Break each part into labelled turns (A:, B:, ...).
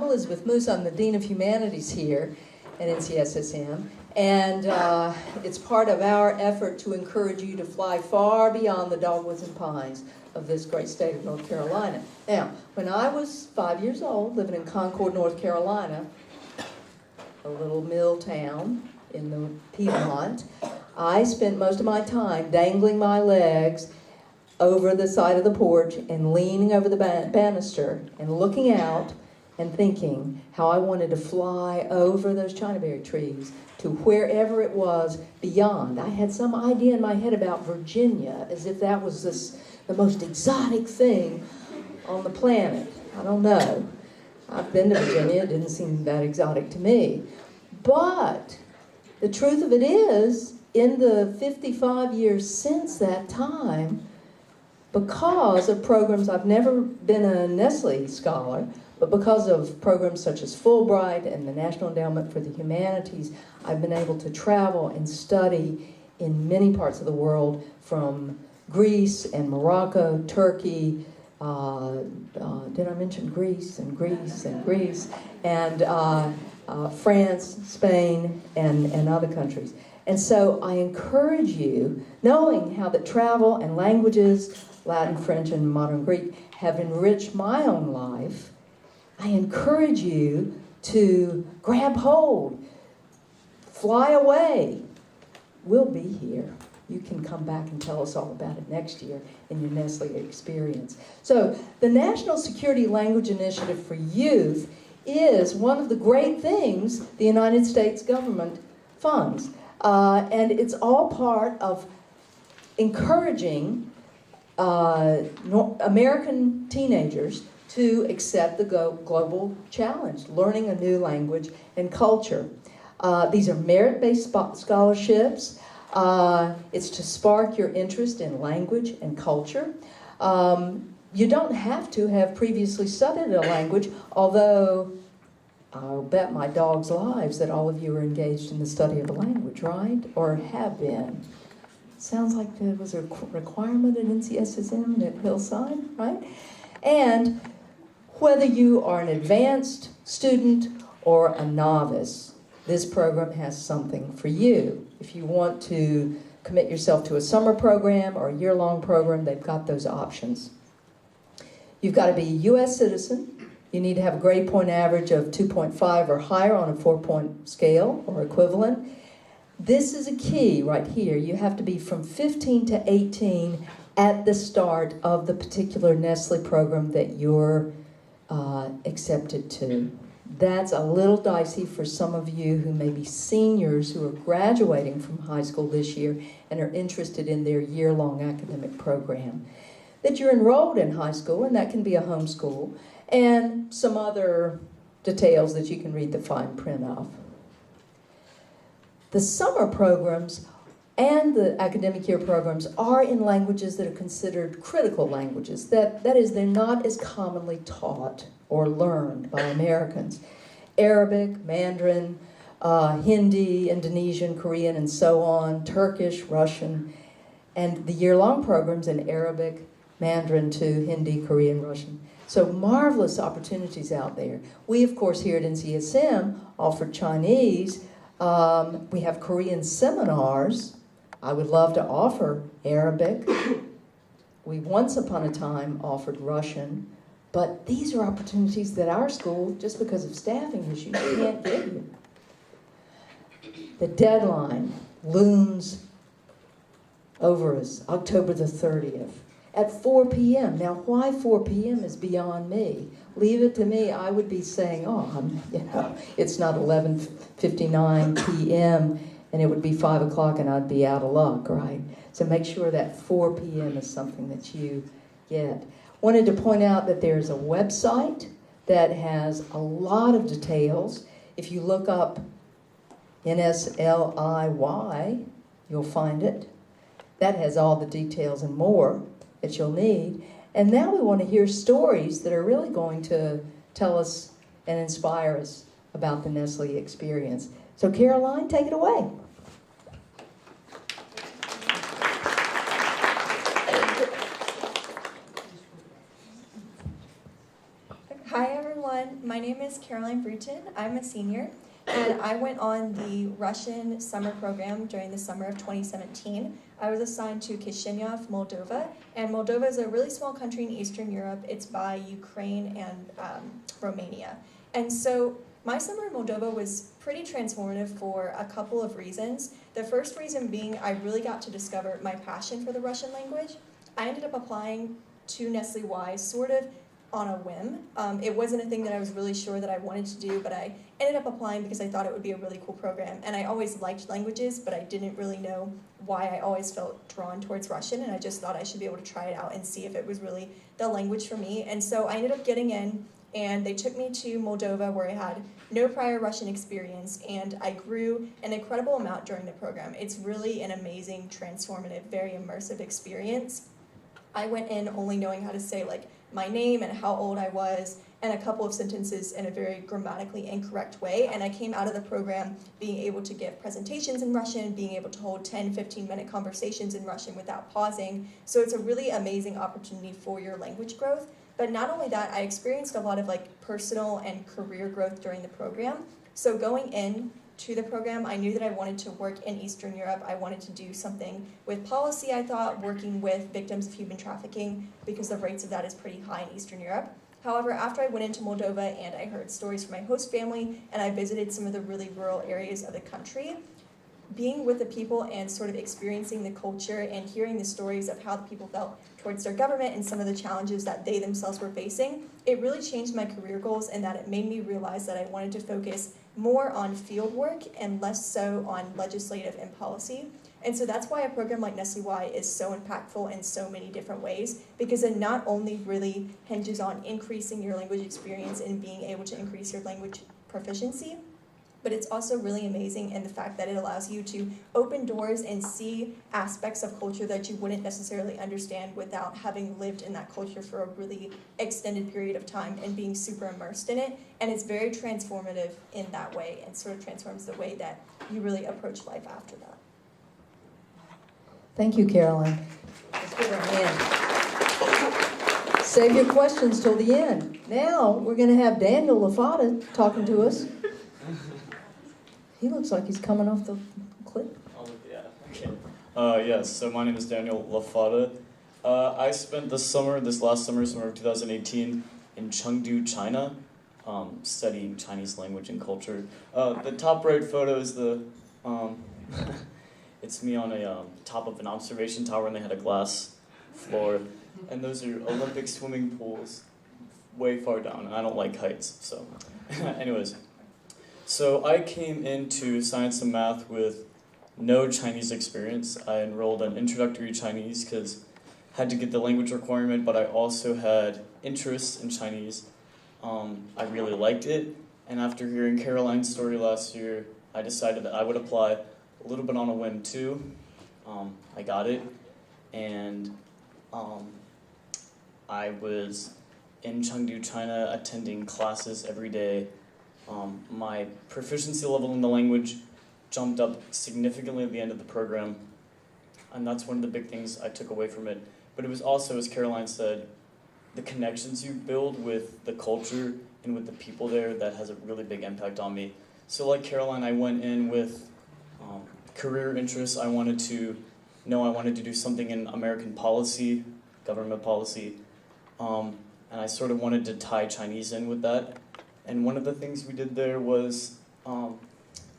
A: Elizabeth Moose. I'm the Dean of Humanities here at NCSSM, and it's part of our effort to encourage you to fly far beyond the dogwoods and pines of this great state of North Carolina. Now, when I was 5 years old, living in Concord, North Carolina, a little mill town in the Piedmont, I spent most of my time dangling my legs over the side of the porch and leaning over the banister and looking out and thinking how I wanted to fly over those chinaberry trees to wherever it was beyond. I had some idea in my head about Virginia, as if that was the most exotic thing on the planet. I don't know. I've been to Virginia. It didn't seem that exotic to me. But the truth of it is, in the 55 years since that time, because of programs, I've never been a Nestle scholar, but because of programs such as Fulbright and the National Endowment for the Humanities, I've been able to travel and study in many parts of the world, from Greece and Morocco, Turkey, did I mention Greece and Greece and Greece, and France, Spain, and other countries. And so I encourage you, knowing how that travel and languages, Latin, French, and modern Greek, have enriched my own life, I encourage you to grab hold, fly away. We'll be here. You can come back and tell us all about it next year in your Nestle experience. So the National Security Language Initiative for Youth is one of the great things the United States government funds. And it's all part of encouraging American teenagers to accept the global challenge, learning a new language and culture. These are merit-based scholarships. It's to spark your interest in language and culture. You don't have to have previously studied a language, although I'll bet my dog's lives that all of you are engaged in the study of a language, right? Or have been. Sounds like there was a requirement at NCSSM at Hillside, right? And whether you are an advanced student or a novice, this program has something for you. If you want to commit yourself to a summer program or a year-long program, they've got those options. You've got to be a U.S. citizen. You need to have a grade point average of 2.5 or higher on a 4-point scale or equivalent. This is a key right here. You have to be from 15 to 18 at the start of the particular Nestle program that you're accepted to. That's a little dicey for some of you who may be seniors who are graduating from high school this year and are interested in their year-long academic program. That you're enrolled in high school, and that can be a homeschool, and some other details that you can read the fine print of. The summer programs and the academic year programs are in languages that are considered critical languages. That is, they're not as commonly taught or learned by Americans. Arabic, Mandarin, Hindi, Indonesian, Korean, and so on, Turkish, Russian, and the year-long programs in Arabic, Mandarin to Hindi, Korean, Russian. So marvelous opportunities out there. We, of course, here at NCSM offer Chinese. We have Korean seminars. I would love to offer Arabic. We once upon a time offered Russian. But these are opportunities that our school, just because of staffing issues, can't give you. The deadline looms over us, October the 30th. At 4 p.m. Now, why 4 p.m. is beyond me. Leave it to me. I would be saying, it's not 11:59 p.m. and it would be 5 o'clock and I'd be out of luck, right? So make sure that 4 p.m. is something that you get. Wanted to point out that there's a website that has a lot of details. If you look up NSLIY, you'll find it. That has all the details and more that you'll need. And now we want to hear stories that are really going to tell us and inspire us about the Nestle experience. So Caroline, take it away.
B: Hi everyone, my name is Caroline Bruton. I'm a senior, and I went on the Russian summer program during the summer of 2017. I was assigned to Chisinau, Moldova, and Moldova is a really small country in Eastern Europe. It's by Ukraine and Romania. And so my summer in Moldova was pretty transformative for a couple of reasons. The first reason being I really got to discover my passion for the Russian language. I ended up applying to Nestle Y sort of on a whim. It wasn't a thing that I was really sure that I wanted to do, but I ended up applying because I thought it would be a really cool program. And I always liked languages, but I didn't really know why I always felt drawn towards Russian, and I just thought I should be able to try it out and see if it was really the language for me. And so I ended up getting in, and they took me to Moldova where I had no prior Russian experience, and I grew an incredible amount during the program. It's really an amazing, transformative, very immersive experience. I went in only knowing how to say like my name and how old I was and a couple of sentences in a very grammatically incorrect way, and I came out of the program being able to give presentations in Russian, being able to hold 10, 15-minute conversations in Russian without pausing. So it's a really amazing opportunity for your language growth. But not only that, I experienced a lot of like personal and career growth during the program. So going in to the program, I knew that I wanted to work in Eastern Europe. I wanted to do something with policy, I thought, working with victims of human trafficking, because the rates of that is pretty high in Eastern Europe. However, after I went into Moldova and I heard stories from my host family and I visited some of the really rural areas of the country, being with the people and sort of experiencing the culture and hearing the stories of how the people felt towards their government and some of the challenges that they themselves were facing, it really changed my career goals, and that it made me realize that I wanted to focus more on field work and less so on legislative and policy. And so that's why a program like Nestle Y is so impactful in so many different ways, because it not only really hinges on increasing your language experience and being able to increase your language proficiency, but it's also really amazing in the fact that it allows you to open doors and see aspects of culture that you wouldn't necessarily understand without having lived in that culture for a really extended period of time and being super immersed in it. And it's very transformative in that way, and sort of transforms the way that you really approach life after that.
A: Thank you, Caroline. Let's give her a hand. Save your questions till the end. Now we're going to have Daniel LaFata talking to us. He looks like he's coming off the cliff.
C: Oh, yeah, okay. Yes, so my name is Daniel LaFata. I spent this last summer of 2018, in Chengdu, China, studying Chinese language and culture. The top right photo is it's me on a top of an observation tower, and they had a glass floor. And those are Olympic swimming pools way far down, and I don't like heights, so anyways. So I came into science and math with no Chinese experience. I enrolled in introductory Chinese because I had to get the language requirement, but I also had interest in Chinese. I really liked it, and after hearing Caroline's story last year, I decided that I would apply a little bit on a whim too. I got it, and I was in Chengdu, China, attending classes every day. My proficiency level in the language jumped up significantly at the end of the program, and that's one of the big things I took away from it. But it was also, as Caroline said, the connections you build with the culture and with the people there that has a really big impact on me. So like Caroline, I went in with career interests. I wanted to do something in American policy, government policy, and I sort of wanted to tie Chinese in with that. And one of the things we did there was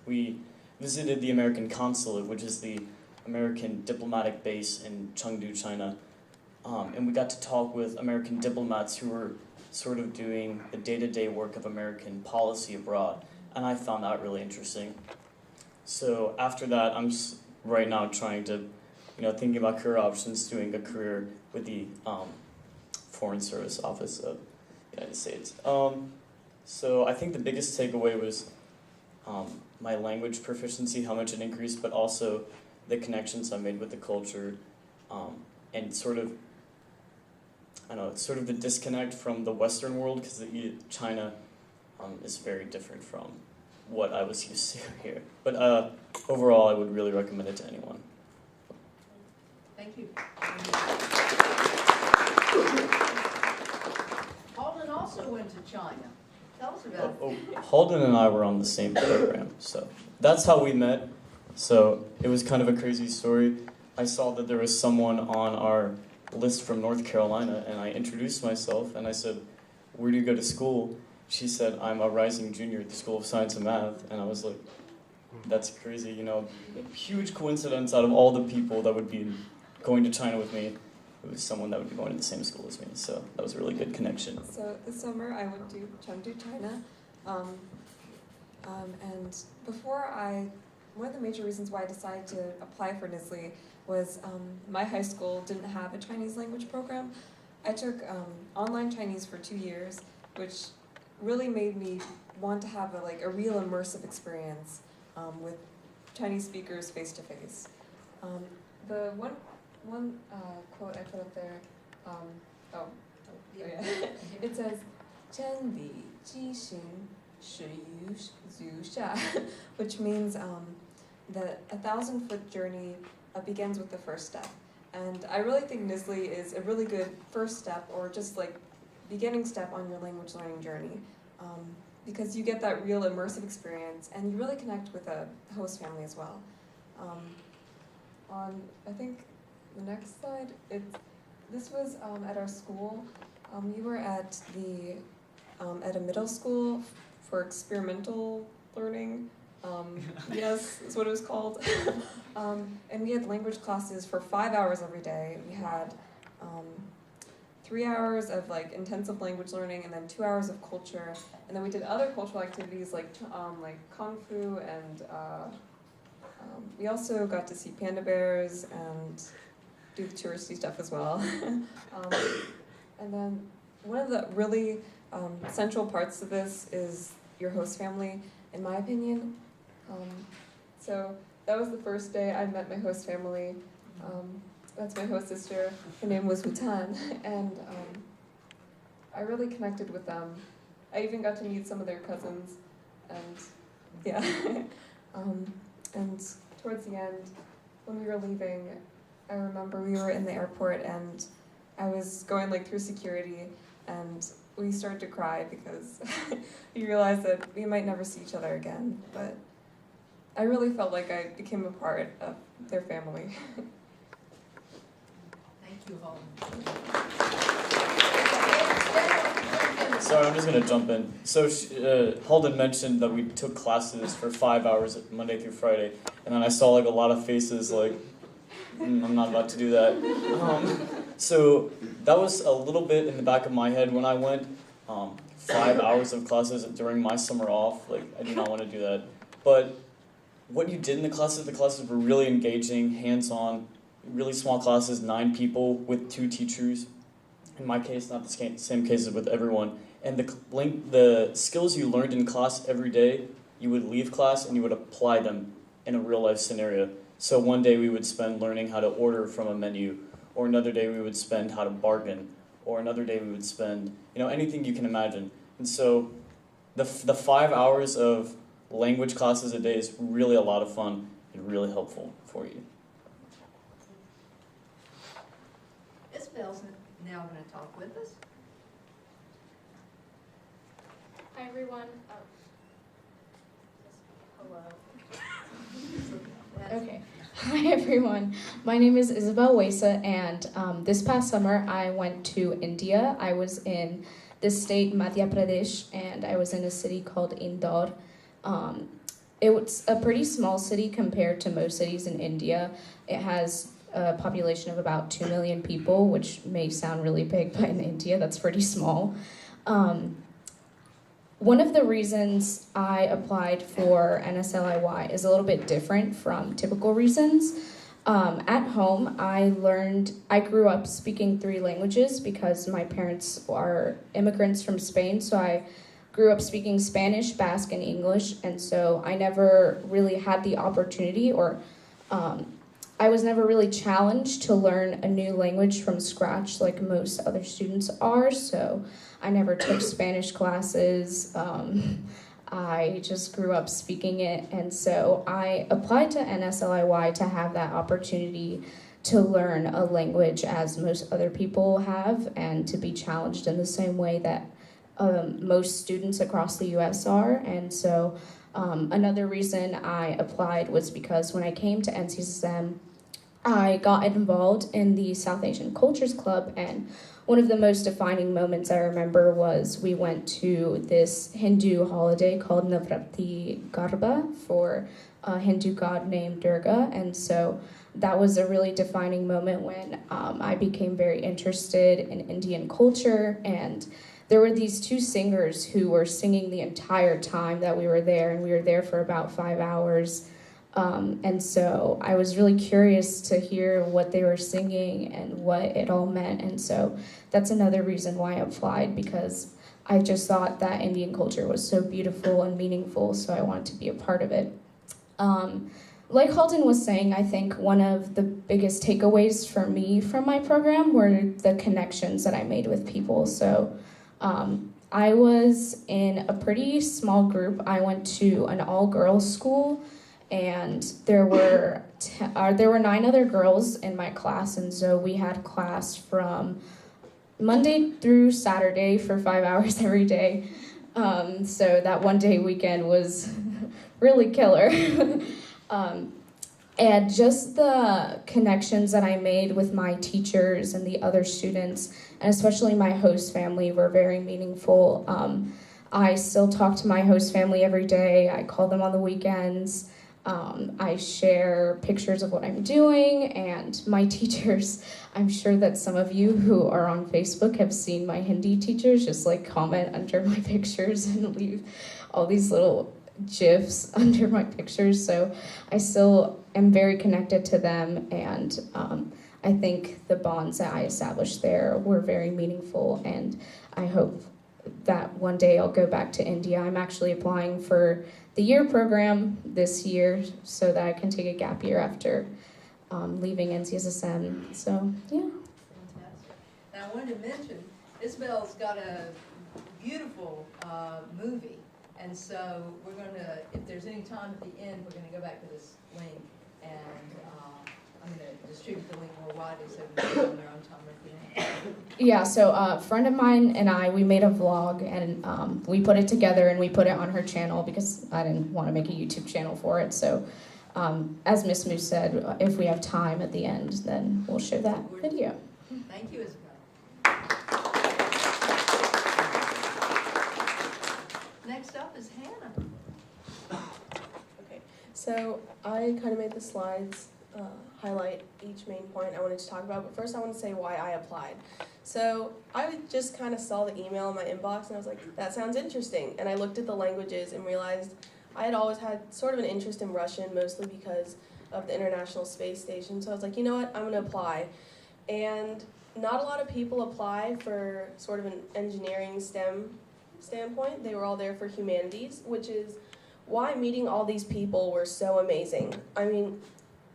C: we visited the American consulate, which is the American diplomatic base in Chengdu, China. And we got to talk with American diplomats who were sort of doing the day-to-day work of American policy abroad. And I found that really interesting. So after that, I'm right now trying to, thinking about career options, doing a career with the Foreign Service Office of the United States. So I think the biggest takeaway was my language proficiency, how much it increased, but also the connections I made with the culture, and sort of the disconnect from the Western world, because China is very different from what I was used to here. But overall, I would really recommend it to anyone.
A: Thank you. Alden also went to China. Tell us about it.
C: Holden and I were on the same program, so that's how we met. So it was kind of a crazy story. I saw that there was someone on our list from North Carolina, and I introduced myself, and I said, "Where do you go to school?" She said, "I'm a rising junior at the School of Science and Math," and I was like, that's crazy, you know, huge coincidence. Out of all the people that would be going to China with me, it was someone that would be going to the same school as me, so that was a really good connection.
D: So this summer I went to Chengdu, China, and one of the major reasons why I decided to apply for NISLE was my high school didn't have a Chinese language program. I took online Chinese for 2 years, which really made me want to have a real immersive experience with Chinese speakers face to face. The one quote I put up there, it says, 真理即行始于足下, which means that a 1,000-foot journey begins with the first step. And I really think NISLE is a really good first step, or just beginning step on your language learning journey, because you get that real immersive experience and you really connect with a host family as well. On, I think, the next slide, this was at our school. We were at a middle school for experimental learning. Yes, is what it was called. And we had language classes for 5 hours every day. We had 3 hours of intensive language learning, and then 2 hours of culture. And then we did other cultural activities like kung fu, and we also got to see panda bears and do the touristy stuff as well. And then one of the really central parts of this is your host family, in my opinion. So that was the first day I met my host family. That's my host sister. Her name was Wutan, and I really connected with them. I even got to meet some of their cousins, and yeah. And towards the end, when we were leaving, I remember we were in the airport, and I was going through security, and we started to cry because we realized that we might never see each other again. But I really felt like I became a part of their family.
A: Thank you, Holden.
C: Sorry, I'm just going to jump in. So Holden mentioned that we took classes for 5 hours Monday through Friday, and then I saw a lot of faces I'm not about to do that. So that was a little bit in the back of my head when I went. 5 hours of classes during my summer off, I do not want to do that. But what you did in the classes were really engaging, hands-on, really small classes, 9 people with 2 teachers. In my case, not the same cases with everyone. And the skills you learned in class every day, you would leave class and you would apply them in a real-life scenario. So one day we would spend learning how to order from a menu, or another day we would spend how to bargain, or another day we would spend, anything you can imagine. And so the 5 hours of language classes a day is really a lot of fun and really helpful for you.
A: Isabel's now going to talk with us.
E: Hi everyone. Hello. Okay. Hi everyone. My name is Isabel Wesa, and this past summer I went to India. I was in the state Madhya Pradesh, and I was in a city called Indore. It was a pretty small city compared to most cities in India. It has a population of about 2 million people, which may sound really big, but in India that's pretty small. One of the reasons I applied for NSLIY is a little bit different from typical reasons. At home, I grew up speaking 3 languages because my parents are immigrants from Spain, so I grew up speaking Spanish, Basque, and English, and so I never really had the opportunity, or I was never really challenged to learn a new language from scratch like most other students are, so I never took Spanish classes. I just grew up speaking it, and so I applied to NSLIY to have that opportunity to learn a language as most other people have, and to be challenged in the same way that most students across the US are. And so another reason I applied was because when I came to NCSM, I got involved in the South Asian Cultures Club, and one of the most defining moments I remember was we went to this Hindu holiday called Navratri Garba for a Hindu god named Durga, and so that was a really defining moment when I became very interested in Indian culture. And there were these two singers who were singing the entire time that we were there, and we were there for about 5 hours. And so I was really curious to hear what they were singing and what it all meant. And so that's another reason why I applied, because I just thought that Indian culture was so beautiful and meaningful, so I wanted to be a part of it. Like Halden was saying, I think one of the biggest takeaways for me from my program were the connections that I made with people. So I was in a pretty small group. I went to an all-girls school, and there were 9 other girls in my class, and so we had class from Monday through Saturday for 5 hours every day. So that one day weekend was really killer. And just the connections that I made with my teachers and the other students, and especially my host family, were very meaningful. I still talk to my host family every day. I call them on the weekends. I share pictures of what I'm doing, and my teachers, I'm sure that some of you who are on Facebook have seen my Hindi teachers just like comment under my pictures and leave all these little GIFs under my pictures. So I still am very connected to them, and I think the bonds that I established there were very meaningful, and I hope that one day I'll go back to India. I'm actually applying for the year program this year so that I can take a gap year after leaving NCSSM. So, yeah.
A: Fantastic. Now, I wanted to mention, Isabel's got a beautiful movie, and so we're going to, if there's any time at the end, we're going to go back to this link, and I'm going to distribute the link more widely so we can go on their own time at the end.
E: Yeah, so a friend of mine and I, we made a vlog, and we put it together and we put it on her channel because I didn't want to make a YouTube channel for it. So as Miss Moose said, if we have time at the end, then we'll show that video.
A: Thank you, Isabel. Next up is Hannah.
F: Okay, so I kind of made the slides highlight each main point I wanted to talk about, but first I want to say why I applied. So I just kind of saw the email in my inbox and I was like, that sounds interesting. And I looked at the languages and realized I had always had sort of an interest in Russian, mostly because of the International Space Station. So I was like, you know what, I'm going to apply. And not a lot of people apply for sort of an engineering STEM standpoint. They were all there for humanities, which is why meeting all these people were so amazing. I mean,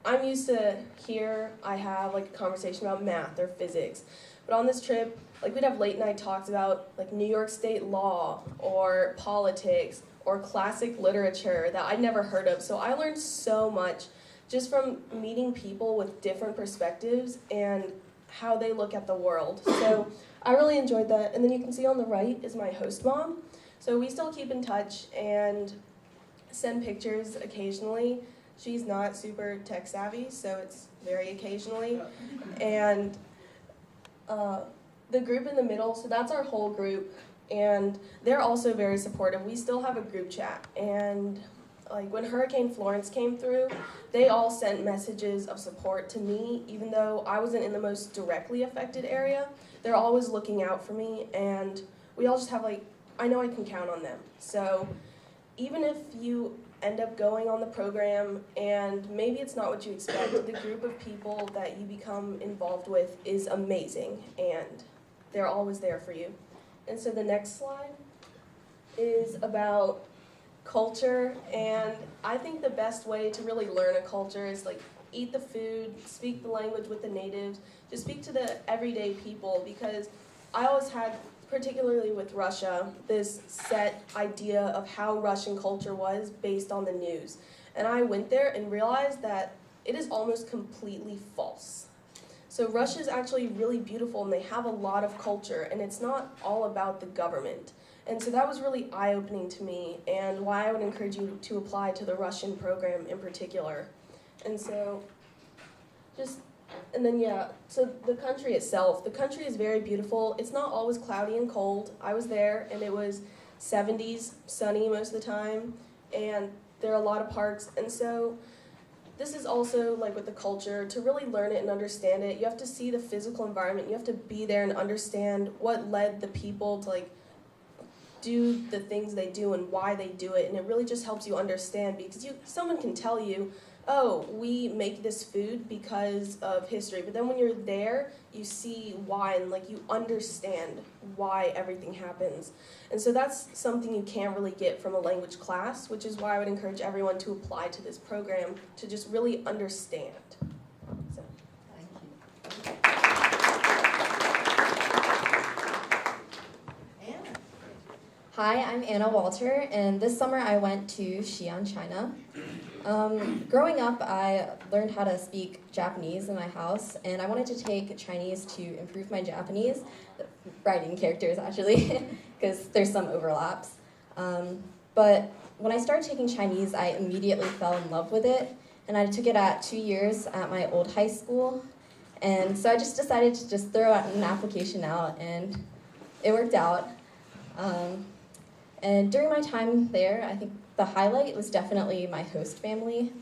F: I'm used to here I have like a conversation about math or physics, but on this trip, like we'd have late night talks about like New York State law or politics or classic literature that I'd never heard of. So I learned so much just from meeting people with different perspectives and how they look at the world. So I really enjoyed that. And then you can see on the right is my host mom. So we still keep in touch and send pictures occasionally. She's not super tech savvy, so it's very occasionally. And the group in the middle, so that's our whole group, and they're also very supportive. We still have a group chat, and like when Hurricane Florence came through, they all sent messages of support to me, even though I wasn't in the most directly affected area. They're always looking out for me, and we all just have like, I know I can count on them. So even if you end up going on the program and maybe it's not what you expect, the group of people that you become involved with is amazing, and they're always there for you. And so the next slide is about culture, and I think the best way to really learn a culture is like eat the food, speak the language with the natives, just speak to the everyday people, because I always had, particularly with Russia, this set idea of how Russian culture was based on the news. And I went there and realized that it is almost completely false. So Russia is actually really beautiful and they have a lot of culture, and it's not all about the government. And so that was really eye-opening to me, and why I would encourage you to apply to the Russian program in particular. And so, so the country itself, the country is very beautiful. It's not always cloudy and cold. I was there, and it was 70s, sunny most of the time, and there are a lot of parks. And so this is also like with the culture, to really learn it and understand it, you have to see the physical environment. You have to be there and understand what led the people to like do the things they do and why they do it. And it really just helps you understand, because someone can tell you, oh, we make this food because of history. But then when you're there, you see why, and like you understand why everything happens. And so that's something you can't really get from a language class, which is why I would encourage everyone to apply to this program, to just really understand. So.
A: Thank you. Anna.
G: Hi, I'm Anna Walter, and this summer I went to Xi'an, China. Growing up, I learned how to speak Japanese in my house, and I wanted to take Chinese to improve my Japanese, writing characters actually, because there's some overlaps. But when I started taking Chinese, I immediately fell in love with it, and I took it at 2 years at my old high school, and so I just decided to just throw out an application out, and it worked out. And during my time there, I think the highlight was definitely my host family.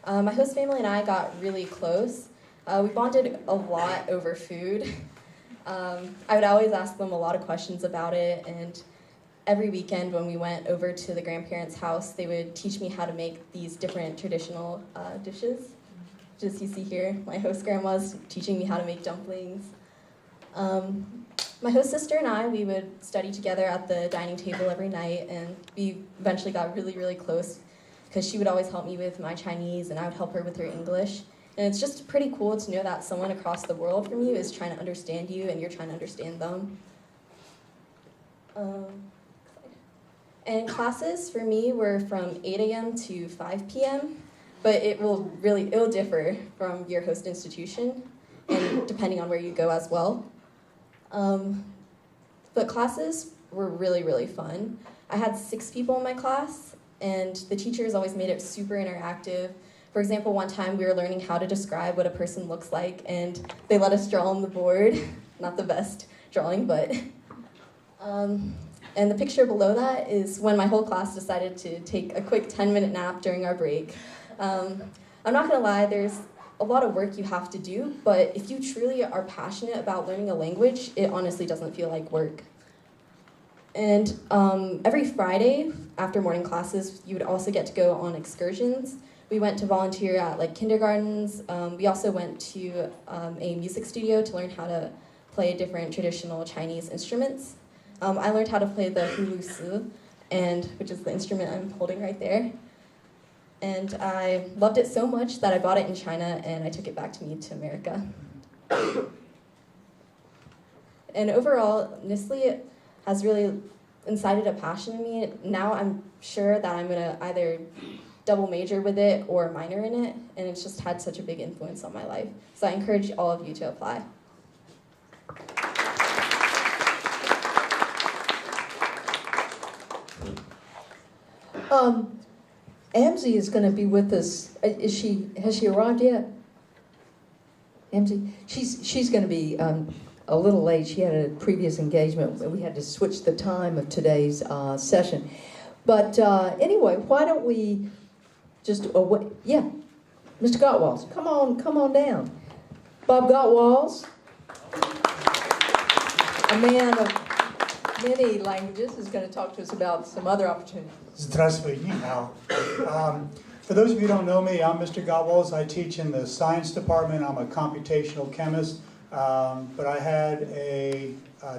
G: My host family and I got really close. We bonded a lot over food. I would always ask them a lot of questions about it, and every weekend when we went over to the grandparents' house, they would teach me how to make these different traditional dishes. Just you see here, my host grandma's teaching me how to make dumplings. My host sister and I, we would study together at the dining table every night, and we eventually got really, really close because she would always help me with my Chinese and I would help her with her English. And it's just pretty cool to know that someone across the world from you is trying to understand you and you're trying to understand them. And classes for me were from 8 a.m. to 5 p.m., but it will differ from your host institution and depending on where you go as well. But classes were really, really fun. I had 6 people in my class, and the teachers always made it super interactive. For example, one time we were learning how to describe what a person looks like, and they let us draw on the board. Not the best drawing, but... and the picture below that is when my whole class decided to take a quick 10-minute nap during our break. I'm not gonna lie, there's a lot of work you have to do, but if you truly are passionate about learning a language, it honestly doesn't feel like work. And every Friday after morning classes, you would also get to go on excursions. We went to volunteer at like kindergartens. We also went to a music studio to learn how to play different traditional Chinese instruments. I learned how to play the hulusi, which is the instrument I'm holding right there. And I loved it so much that I bought it in China and I took it back to America. And overall, Nestle has really incited a passion in me. Now I'm sure that I'm gonna either double major with it or minor in it, and it's just had such a big influence on my life. So I encourage all of you to apply.
A: Amzi is going to be with us. Has she arrived yet? Amzi? She's going to be a little late. She had a previous engagement. We had to switch the time of today's session. But anyway, why don't we just, yeah, Mr. Gottwals, come on down. Bob Gottwals, a man of many languages, is going to talk to us about some other opportunities.
H: Здравствуй, ni hao. For those of you who don't know me, I'm Mr. Gottwals. I teach in the science department. I'm a computational chemist, but I had a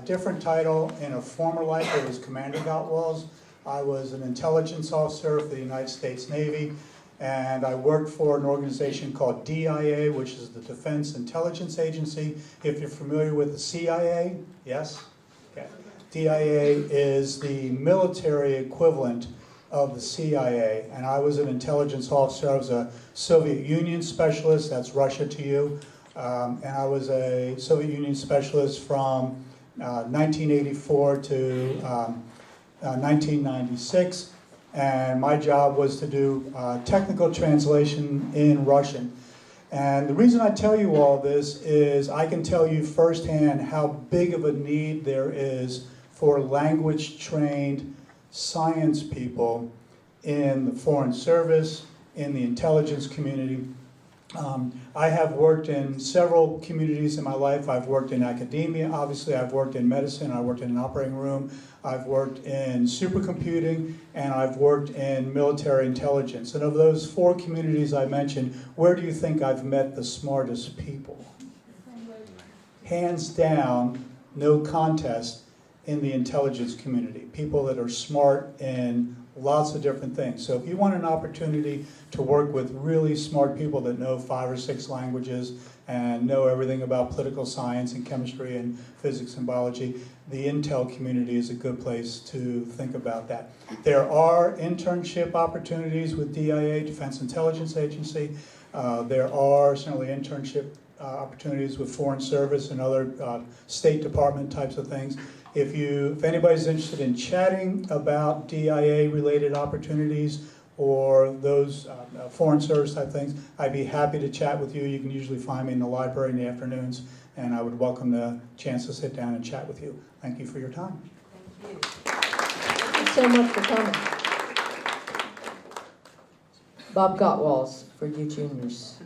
H: different title in a former life. It was Commander Gottwals. I was an intelligence officer for the United States Navy, and I worked for an organization called DIA, which is the Defense Intelligence Agency. If you're familiar with the CIA, yes? Okay. DIA is the military equivalent of the CIA, and I was an intelligence officer. I was a Soviet Union specialist, that's Russia to you, and I was a Soviet Union specialist from 1984 to 1996, and my job was to do technical translation in Russian. And the reason I tell you all this is I can tell you firsthand how big of a need there is for language-trained science people in the Foreign Service, in the intelligence community. I have worked in several communities in my life. I've worked in academia, obviously. I've worked in medicine. I worked in an operating room. I've worked in supercomputing, and I've worked in military intelligence. And of those 4 communities I mentioned, where do you think I've met the smartest people? Hands down, no contest, in the intelligence community. People that are smart in lots of different things. So if you want an opportunity to work with really smart people that know 5 or 6 languages and know everything about political science and chemistry and physics and biology, the Intel community is a good place to think about that. There are internship opportunities with DIA, Defense Intelligence Agency. There are certainly internship opportunities with Foreign Service and other State Department types of things. If anybody's interested in chatting about DIA-related opportunities or those Foreign Service type things, I'd be happy to chat with you. You can usually find me in the library in the afternoons, and I would welcome the chance to sit down and chat with you. Thank you for your time.
A: Thank you. Thank you so much for coming. Bob Gottwals for you juniors,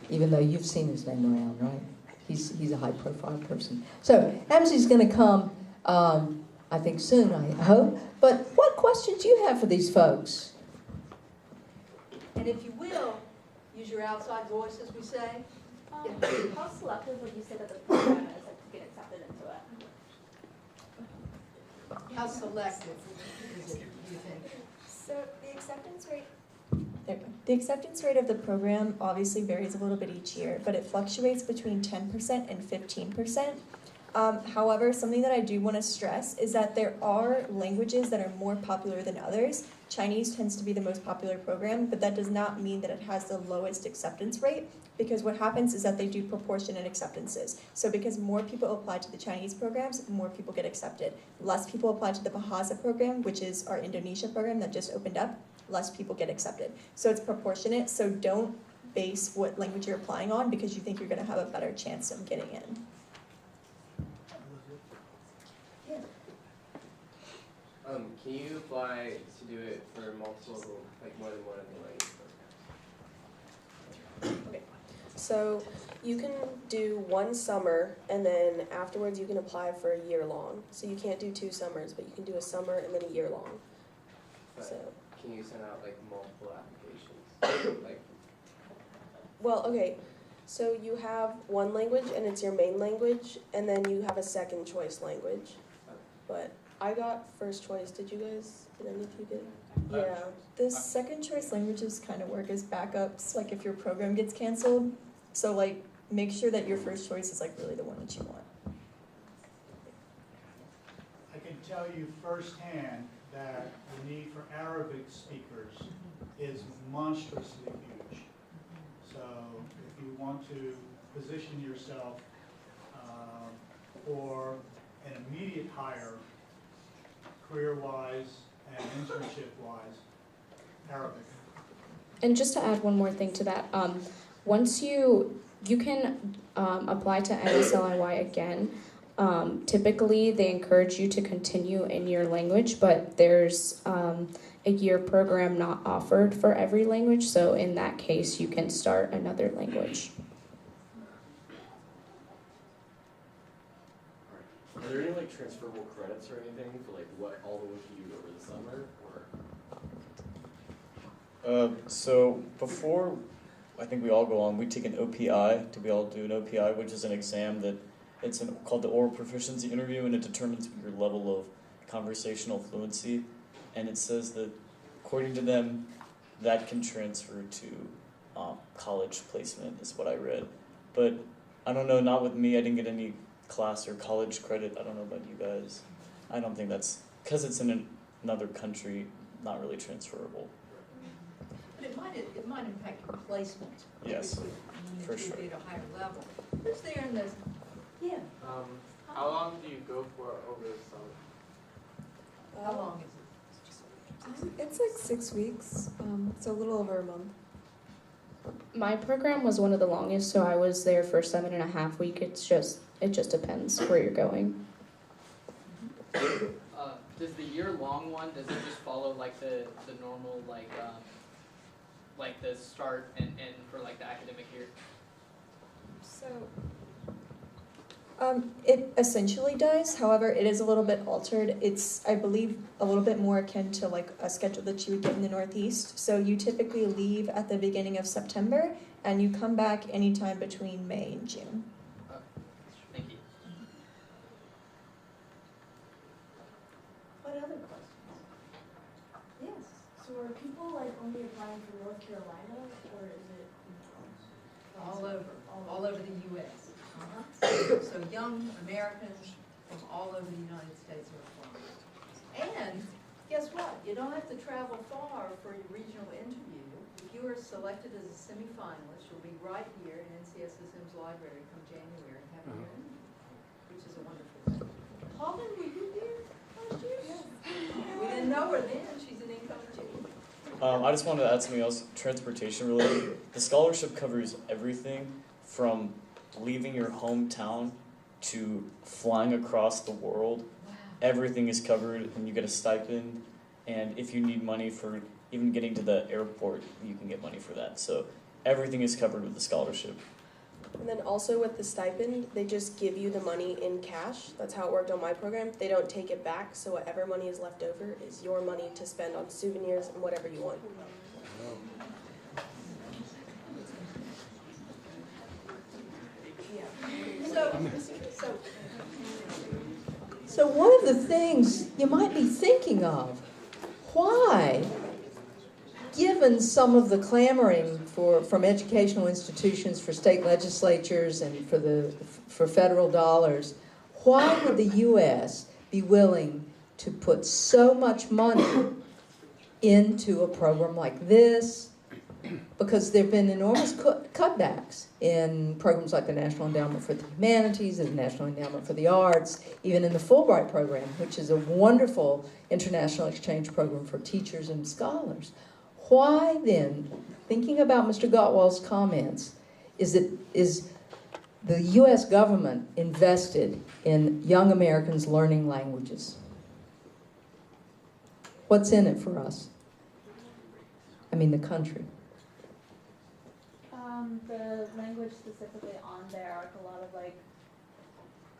A: even though you've seen his name around, right? He's a high-profile person. So Amzi's going to come, I think soon, I hope. But what questions do you have for these folks? And if you will, use your outside voice, as we say.
I: How selective would you say that the program is to get accepted into it?
A: How selective is it, do you think?
B: So the acceptance rate of the program obviously varies a little bit each year, but it fluctuates between 10% and 15%. However, something that I do want to stress is that there are languages that are more popular than others. Chinese tends to be the most popular program, but that does not mean that it has the lowest acceptance rate, because what happens is that they do proportionate acceptances. So because more people apply to the Chinese programs, more people get accepted. Less people apply to the Bahasa program, which is our Indonesia program that just opened up, less people get accepted. So it's proportionate, so don't base what language you're applying on because you think you're going to have a better chance of getting in.
J: Can you apply to do it for multiple, like more than one of the language programs?
F: Okay. So you can do 1 summer, and then afterwards you can apply for a year long. So you can't do 2 summers, but you can do a summer and then a year long.
J: But
F: So,
J: can you send out like multiple applications? Like,
F: well, okay. So you have one language, and it's your main language, and then you have a second choice language. But I got first choice. Did you guys? Did any of you get? Yeah.
B: The second choice languages kind of work as backups, like if your program gets canceled. So like make sure that your first choice is like really the one that you want.
H: I can tell you firsthand that the need for Arabic speakers is monstrously huge. So if you want to position yourself for an immediate hire, career-wise and internship-wise, Arabic.
E: And just to add one more thing to that, once you can apply to NSLIY again. Typically, they encourage you to continue in your language, but there's a year program not offered for every language. So in that case, you can start another language.
K: Are there any like transferable credits or anything for like what all the work you do over the summer, or?
C: So before I think we all go on, we take an OPI. We all do an OPI, which is an exam that called the Oral Proficiency Interview, and it determines your level of conversational fluency. And it says that, according to them, that can transfer to college placement, is what I read. But I don't know, not with me. I didn't get any class or college credit. I don't know about you guys. I don't think that's, because it's in another country, not really transferable.
A: But it might impact your placement.
C: Yes, for
A: If you
C: sure.
A: be at a higher level. Who's there in this? Yeah.
J: how long do you go for over the summer?
A: How long is it?
D: It's like 6 weeks, so a little over a month.
E: My program was one of the longest, so I was there for 7.5 weeks. It just depends where you're going.
L: Does the year-long one, does it just follow like the normal like the start and end for like the academic year?
B: So, it essentially does. However, it is a little bit altered. It's, I believe, a little bit more akin to like a schedule that you would get in the Northeast. So you typically leave at the beginning of September, and you come back anytime between May and June.
L: Thank you.
I: What other questions? Yes. So are people like only applying for North Carolina, or is it
A: All over the U.S. So young Americans from all over the United States are applying. And guess what? You don't have to travel far for your regional interview. If you are selected as a semifinalist, you'll be right here in NCSSM's library come January and have your interview, which is a wonderful thing. Holden, were you here last year? Yes. We didn't know her then. She's an incoming too.
C: I just wanted to add something else, transportation related. The scholarship covers everything from leaving your hometown to flying across the world.
A: Wow.
C: Everything is covered, and you get a stipend. And if you need money for even getting to the airport, you can get money for that. So everything is covered with the scholarship.
F: And then also with the stipend, they just give you the money in cash. That's how it worked on my program. They don't take it back, so whatever money is left over is your money to spend on souvenirs and whatever you want.
A: So one of the things you might be thinking of, why, given some of the clamoring from educational institutions for state legislatures and for federal dollars, why would the U.S. be willing to put so much money into a program like this? Because there have been enormous cutbacks in programs like the National Endowment for the Humanities, the National Endowment for the Arts, even in the Fulbright program, which is a wonderful international exchange program for teachers and scholars. Why then, thinking about Mr. Gottwald's comments, is the U.S. government invested in young Americans learning languages? What's in it for us? I mean, the country.
I: The language specifically on there, like a lot of like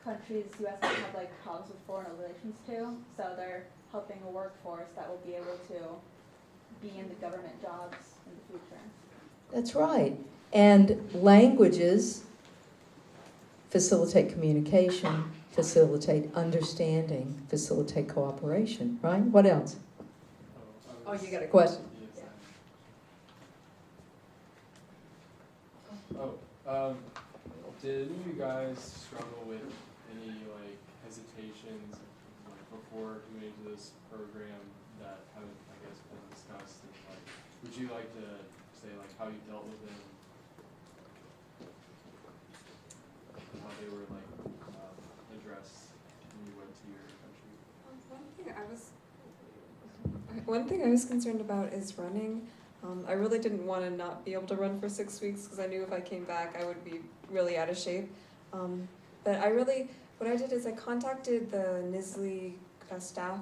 I: countries U.S. have like problems with foreign relations too, so they're helping a workforce that will be able to be in the government jobs in the future.
A: That's right. And languages facilitate communication, facilitate understanding, facilitate cooperation, right? What else? Oh, you got a question?
M: Did any of you guys struggle with any like hesitations like before committing to this program that haven't, I guess, been discussed? And like, would you like to say like how you dealt with them, and how they were like addressed when you went to your country?
D: One thing I was concerned about is running. I really didn't want to not be able to run for 6 weeks because I knew if I came back I would be really out of shape. But what I did is I contacted the NISLE staff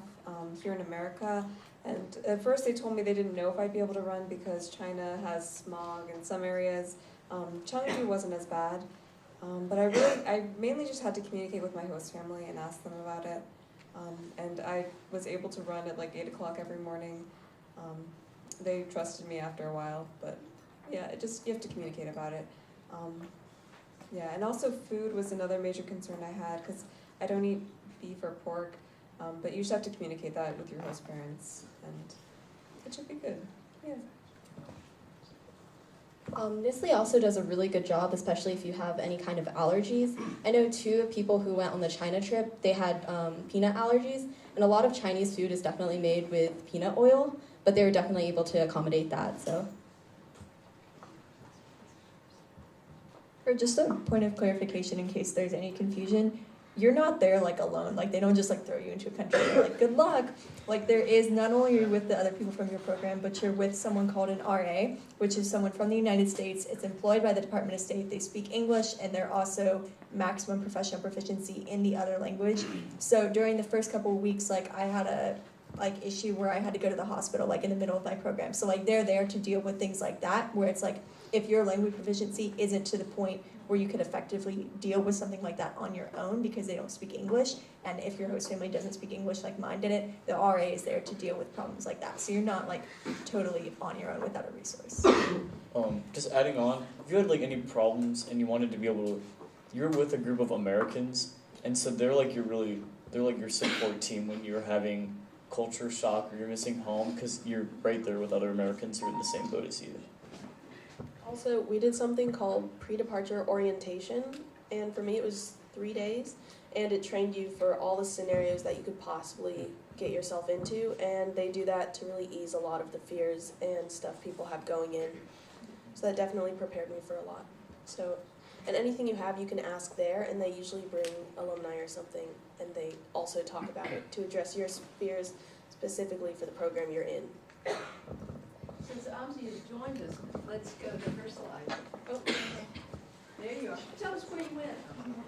D: here in America, and at first they told me they didn't know if I'd be able to run because China has smog in some areas. Chengdu wasn't as bad, but I mainly just had to communicate with my host family and ask them about it. And I was able to run at like 8 o'clock every morning. They trusted me after a while, but yeah, you have to communicate about it. Yeah, and also food was another major concern I had because I don't eat beef or pork, but you just have to communicate that with your host parents, and it should be good. Yeah.
G: NISLE also does a really good job, especially if you have any kind of allergies. I know 2 people who went on the China trip, they had peanut allergies, and a lot of Chinese food is definitely made with peanut oil, but they were definitely able to accommodate that, so.
B: For just a point of clarification in case there's any confusion, you're not there like alone. Like they don't just like throw you into a country and they're like good luck. Like there is, not only are you with the other people from your program, but you're with someone called an RA, which is someone from the United States. It's employed by the Department of State. They speak English and they're also maximum professional proficiency in the other language. So during the first couple of weeks, like I had a issue where I had to go to the hospital like in the middle of my program. So like they're there to deal with things like that, where it's like if your language proficiency isn't to the point where you could effectively deal with something like that on your own because they don't speak English, and if your host family doesn't speak English like mine didn't, the RA is there to deal with problems like that. So you're not like totally on your own without a resource.
C: Just adding on, if you had like any problems and you wanted to be able to, you're with a group of Americans, and so they're like your support team when you're having culture shock or you're missing home, because you're right there with other Americans who are in the same boat as you.
F: Also, we did something called pre-departure orientation, and for me it was 3 days, and it trained you for all the scenarios that you could possibly get yourself into, and they do that to really ease a lot of the fears and stuff people have going in. So that definitely prepared me for a lot. So, and anything you have, you can ask there, and they usually bring alumni or something, and they also talk about it to address your fears specifically for the program you're in.
A: Since Amzi has joined us, let's go to her slide. Oh, there you are. Tell us where you went.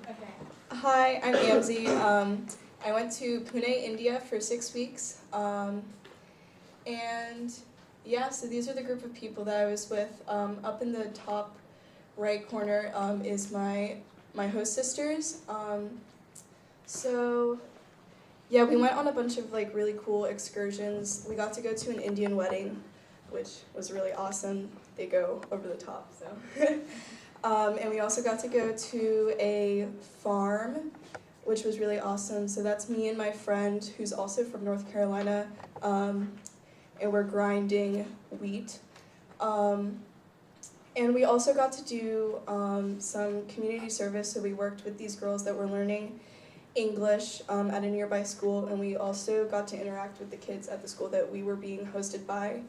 N: Okay. Hi, I'm Amzi. I went to Pune, India for 6 weeks. And yeah, so these are the group of people that I was with. Up in the top right corner is my host sisters. So yeah, we went on a bunch of like really cool excursions. We got to go to an Indian wedding, which was really awesome. They go over the top, so. And we also got to go to a farm, which was really awesome. So that's me and my friend, who's also from North Carolina, and we're grinding wheat. And we also got to do some community service, so we worked with these girls that were learning English at a nearby school, and we also got to interact with the kids at the school that we were being hosted by.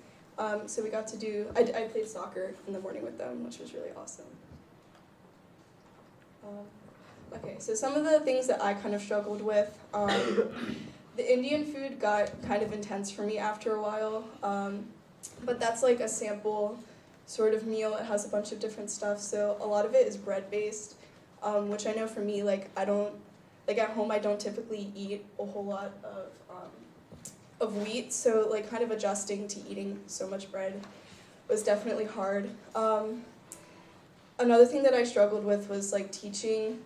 N: So we got to do, I played soccer in the morning with them, which was really awesome. Okay, so some of the things that I kind of struggled with, the Indian food got kind of intense for me after a while, but that's like a sample sort of meal. It has a bunch of different stuff, so a lot of it is bread-based, which I know for me, like I don't, like at home I don't typically eat a whole lot of wheat, so like kind of adjusting to eating so much bread was definitely hard. Another thing that I struggled with was like teaching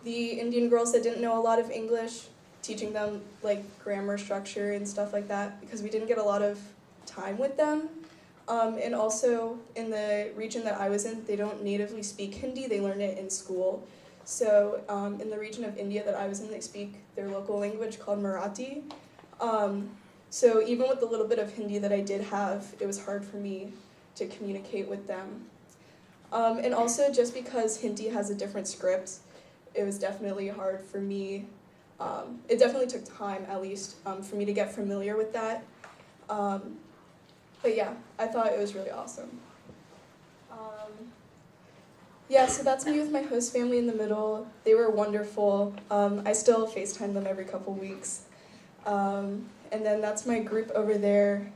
N: the Indian girls that didn't know a lot of English, teaching them like grammar structure and stuff like that, because we didn't get a lot of time with them. And also in the region that I was in, they don't natively speak Hindi, they learn it in school. So in the region of India that I was in, they speak their local language called Marathi. So even with the little bit of Hindi that I did have, it was hard for me to communicate with them. And also just because Hindi has a different script, it was definitely hard for me. It definitely took time, at least, for me to get familiar with that. But yeah, I thought it was really awesome. Yeah, so that's me with my host family in the middle. They were wonderful. I still FaceTime them every couple weeks. And then that's my group over there,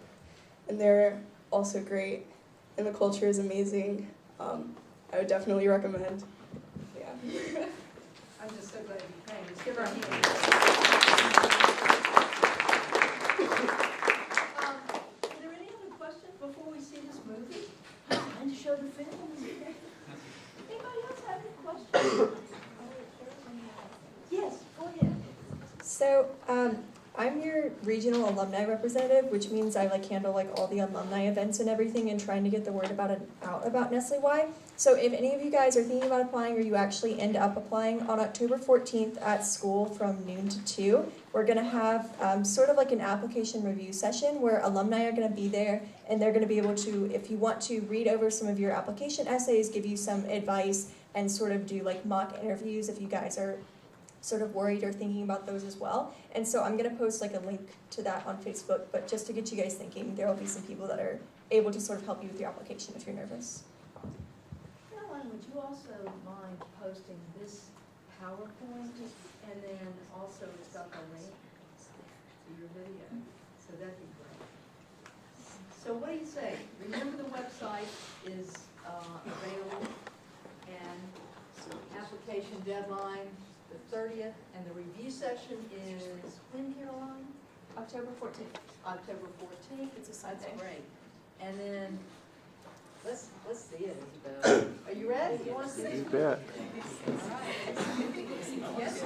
N: and they're also great, and the culture is amazing. I would definitely recommend. Yeah.
A: I'm just so glad you came. Let's give her a hand. Are there any other questions before we see this movie? I'm trying to show the film. Anybody else have any questions? Yes, go ahead.
B: So, I'm your regional alumni representative, which means I like handle like all the alumni events and everything and trying to get the word out about Nestle Y. So if any of you guys are thinking about applying or you actually end up applying, on October 14th at school from noon to 2, we're going to have sort of like an application review session where alumni are going to be there and they're going to be able to, if you want to read over some of your application essays, give you some advice and sort of do like mock interviews if you guys are sort of worried or thinking about those as well. And so I'm going to post like a link to that on Facebook, but just to get you guys thinking, there will be some people that are able to sort of help you with your application if you're nervous.
A: Caroline, would you also mind posting this PowerPoint, and then also it's got the link to your video, so that'd be great. So what do you say? Remember the website is available, and application deadline the 30th, and the review session is when, Caroline?
B: October 14th.
A: October 14th.
B: It's a Sunday.
A: That's great. And then, let's see it, Isabel. Are you ready? You want to see it?
O: You bet.
A: All right. Yes,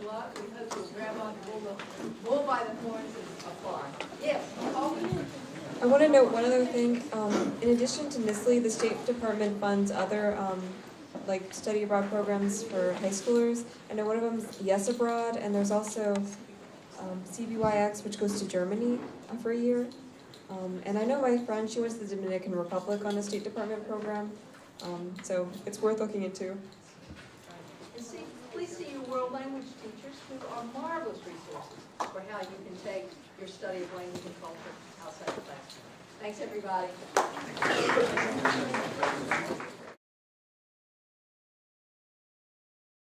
A: luck. We hope you'll grab on the bull by the horns and apply. Yes, always.
D: I want to note one other thing. In addition to NISLE, the State Department funds other like study abroad programs for high schoolers. I know one of them is Yes Abroad, and there's also CBYX, which goes to Germany for a year. And I know my friend, she went to the Dominican Republic on a State Department program, so it's worth looking into.
A: And see, please see your world language teachers who are marvelous resources for how you can take your study of language and culture outside the classroom. Thanks, everybody.